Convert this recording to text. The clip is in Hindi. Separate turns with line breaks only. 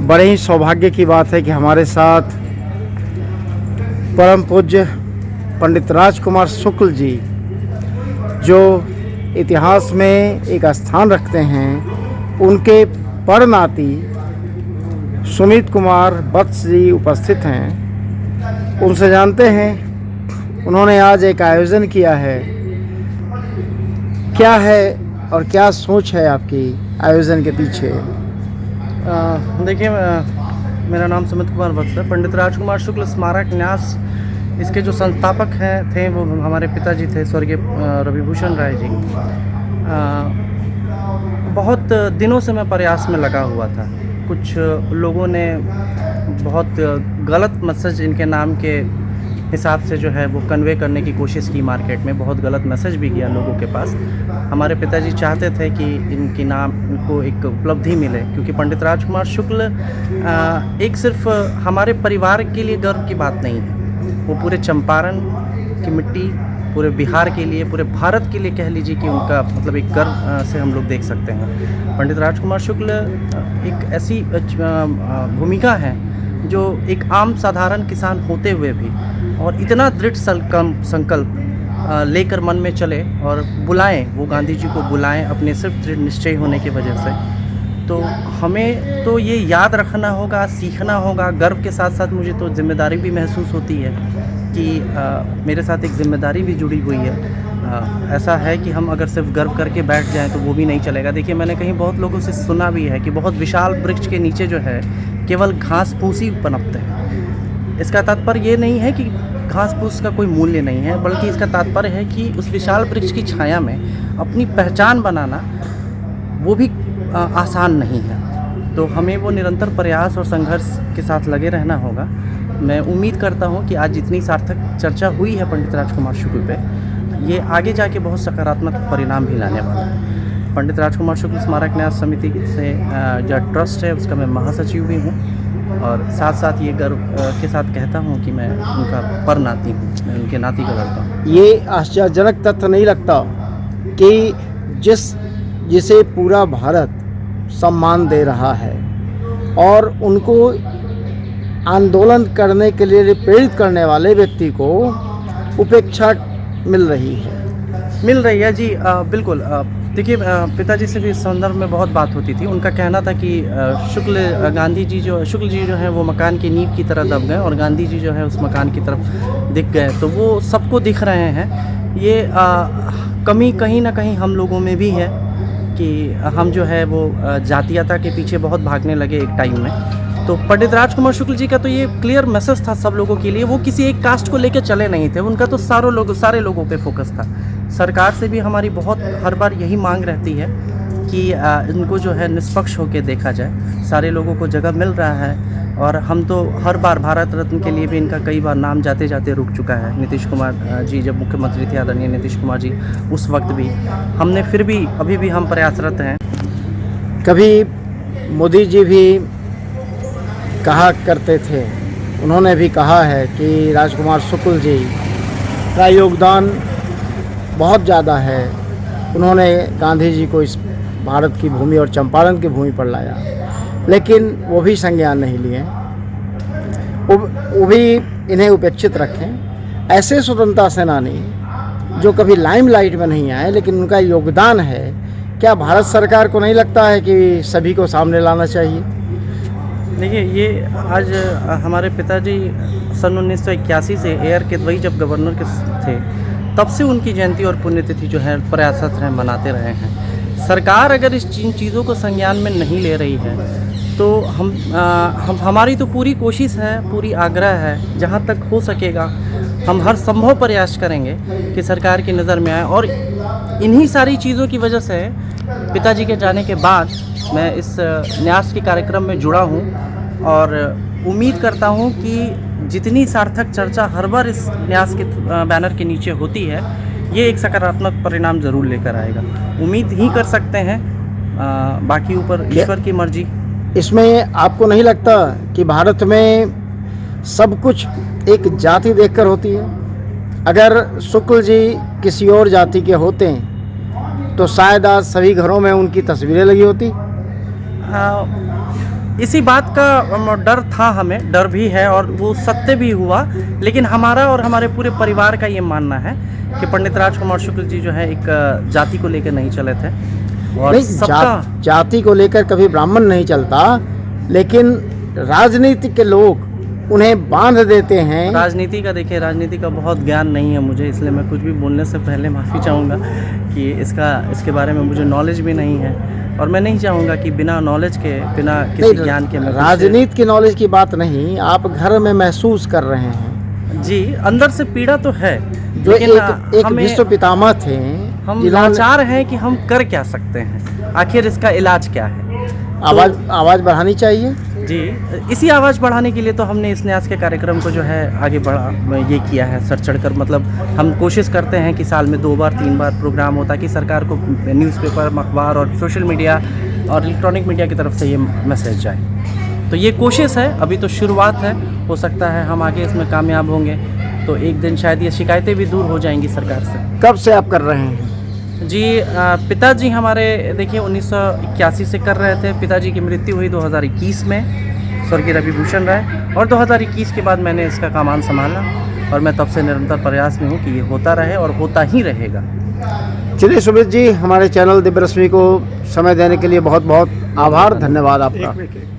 बड़े ही सौभाग्य की बात है कि हमारे साथ परम पूज्य पंडित राजकुमार शुक्ल जी, जो इतिहास में एक स्थान रखते हैं, उनके परनाती सुमित कुमार वत्स जी उपस्थित हैं। उनसे जानते हैं उन्होंने आज एक आयोजन किया है, क्या है और क्या सोच है आपकी आयोजन के पीछे?
देखिए, मेरा नाम सुमित कुमार वत्स है। पंडित राजकुमार शुक्ल स्मारक न्यास, इसके जो संस्थापक थे वो हमारे पिताजी थे, स्वर्गीय रविभूषण राय जी। बहुत दिनों से मैं प्रयास में लगा हुआ था। कुछ लोगों ने बहुत गलत मैसेज इनके नाम के हिसाब से जो है वो कन्वे करने की कोशिश की, मार्केट में बहुत गलत मैसेज भी गया लोगों के पास। हमारे पिताजी चाहते थे कि इनकी नाम को एक उपलब्धि मिले, क्योंकि पंडित राजकुमार शुक्ल एक सिर्फ हमारे परिवार के लिए गर्व की बात नहीं है, वो पूरे चंपारण की मिट्टी, पूरे बिहार के लिए, पूरे भारत के लिए कह लीजिए कि उनका मतलब एक गर्व से हम लोग देख सकते हैं। पंडित राजकुमार शुक्ल एक ऐसी भूमिका है जो एक आम साधारण किसान होते हुए भी और इतना दृढ़ संकल्प लेकर मन में चले और बुलाएं, वो गांधी जी को बुलाएं अपने सिर्फ दृढ़ निश्चय होने की वजह से। तो हमें तो ये याद रखना होगा, सीखना होगा। गर्व के साथ साथ मुझे तो जिम्मेदारी भी महसूस होती है कि मेरे साथ एक जिम्मेदारी भी जुड़ी हुई है। ऐसा है कि हम अगर सिर्फ गर्व करके बैठ जाएं तो वो भी नहीं चलेगा। देखिए, मैंने कहीं बहुत लोगों से सुना भी है कि बहुत विशाल वृक्ष के नीचे जो है केवल घास फूस ही पनपते हैं। इसका तात्पर्य ये नहीं है कि घास फूस का कोई मूल्य नहीं है, बल्कि इसका तात्पर्य है कि उस विशाल वृक्ष की छाया में अपनी पहचान बनाना वो भी आसान नहीं है। तो हमें वो निरंतर प्रयास और संघर्ष के साथ लगे रहना होगा। मैं उम्मीद करता हूँ कि आज जितनी सार्थक चर्चा हुई है पंडित राजकुमार शुक्ल पे, ये आगे जाके बहुत सकारात्मक परिणाम भी लाने वाला है। पंडित राजकुमार शुक्ल स्मारक न्यास समिति से जो ट्रस्ट है उसका मैं महासचिव भी हूँ, और साथ साथ ये गर्व के साथ कहता हूँ कि मैं उनका परनाती हूँ, मैं उनके नाती का लड़का हूँ।
ये आश्चर्यजनक तथ्य नहीं लगता कि जिसे पूरा भारत सम्मान दे रहा है और उनको आंदोलन करने के लिए प्रेरित करने वाले व्यक्ति को उपेक्षा मिल रही है
जी। बिल्कुल। देखिए, पिताजी से भी इस संदर्भ में बहुत बात होती थी। उनका कहना था कि शुक्ल जी जो है वो मकान की नींव की तरह दब गए और गांधी जी जो है उस मकान की तरफ दिख गए। तो वो सबको दिख रहे हैं। ये कमी कहीं ना कहीं हम लोगों में भी है कि हम जो है वो जातीयता के पीछे बहुत भागने लगे एक टाइम में। तो पंडित राजकुमार शुक्ल जी का तो ये क्लियर मैसेज था सब लोगों के लिए। वो किसी एक कास्ट को लेकर चले नहीं थे, उनका तो सारे लोगों पे फोकस था। सरकार से भी हमारी बहुत हर बार यही मांग रहती है कि इनको जो है निष्पक्ष होकर देखा जाए। सारे लोगों को जगह मिल रहा है, और हम तो हर बार भारत रत्न के लिए भी इनका कई बार नाम जाते जाते रुक चुका है। नीतीश कुमार जी जब मुख्यमंत्री थे, आदरणीय नीतीश कुमार जी, उस वक्त भी हमने, फिर भी अभी भी हम प्रयासरत हैं।
कभी मोदी जी भी कहा करते थे, उन्होंने भी कहा है कि राजकुमार शुक्ल जी का योगदान बहुत ज़्यादा है। उन्होंने गांधी जी को इस भारत की भूमि और चंपारण की भूमि पर लाया, लेकिन वो भी संज्ञान नहीं लिए, वो भी इन्हें उपेक्षित रखें। ऐसे स्वतंत्रता सेनानी जो कभी लाइमलाइट में नहीं आए लेकिन उनका योगदान है, क्या भारत सरकार को नहीं लगता है कि सभी को सामने लाना चाहिए?
देखिए, ये आज हमारे पिताजी सन 1981 से एयर के वही जब गवर्नर के थे, तब से उनकी जयंती और पुण्यतिथि जो है प्रयासरत हैं, मनाते रहे हैं। सरकार अगर इस चीज़ों को संज्ञान में नहीं ले रही है तो हमारी तो पूरी कोशिश है, पूरी आग्रह है, जहाँ तक हो सकेगा हम हर संभव प्रयास करेंगे कि सरकार की नज़र में आए। और इन्हीं सारी चीज़ों की वजह से पिताजी के जाने के बाद मैं इस न्यास के कार्यक्रम में जुड़ा हूँ, और उम्मीद करता हूँ कि जितनी सार्थक चर्चा हर बार इस न्यास के बैनर के नीचे होती है, ये एक सकारात्मक परिणाम ज़रूर लेकर आएगा। उम्मीद ही कर सकते हैं, बाकी ऊपर ईश्वर की मर्जी।
इसमें आपको नहीं लगता कि भारत में सब कुछ एक जाति देखकर होती है? अगर शुक्ल जी किसी और जाति के होते तो शायद आज सभी घरों में उनकी तस्वीरें लगी होती।
इसी बात का डर था, हमें डर भी है और वो सत्य भी हुआ। लेकिन हमारा और हमारे पूरे परिवार का ये मानना है कि पंडित राजकुमार शुक्ल जी जो है एक जाति को लेकर नहीं चले थे और
नहीं,
सबका
जाति को लेकर कभी ब्राह्मण नहीं चलता, लेकिन राजनीति के लोग उन्हें बांध देते हैं।
राजनीति का देखिए, राजनीति का बहुत ज्ञान नहीं है मुझे, इसलिए मैं कुछ भी बोलने से पहले माफ़ी चाहूँगा कि इसके बारे में मुझे नॉलेज भी नहीं है और मैं नहीं चाहूँगा कि बिना नॉलेज के, बिना किसी ज्ञान के मैं
राजनीति की नॉलेज की बात नहीं, आप घर में महसूस कर रहे हैं
जी, अंदर से पीड़ा तो है।
जो एक विश्व पितामह थे,
हम लाचार हैं कि हम कर क्या सकते हैं, आखिर इसका इलाज क्या है।
आवाज़ बढ़ानी चाहिए
जी, इसी आवाज़ बढ़ाने के लिए तो हमने इस न्यास के कार्यक्रम को जो है आगे बढ़ा ये किया है, सर चढ़कर। मतलब हम कोशिश करते हैं कि साल में 2 बार 3 बार प्रोग्राम हो, ताकि सरकार को न्यूज़पेपर, अखबार और सोशल मीडिया और इलेक्ट्रॉनिक मीडिया की तरफ से ये मैसेज जाए। तो ये कोशिश है, अभी तो शुरुआत है, हो सकता है हम आगे इसमें कामयाब होंगे तो एक दिन शायद ये शिकायतें भी दूर हो जाएंगी सरकार से।
कब से आप कर रहे हैं?
जी, पिताजी हमारे देखिए 1981 से कर रहे थे। पिताजी की मृत्यु हुई 2021 में, स्वर्गीय रवि भूषण राय, और 2021 के बाद मैंने इसका कामान संभाला और मैं तब से निरंतर प्रयास में हूँ कि ये होता रहे और होता ही रहेगा।
चलिए सुमित जी, हमारे चैनल दिव्य रश्मि को समय देने के लिए बहुत बहुत आभार, धन्यवाद आपका।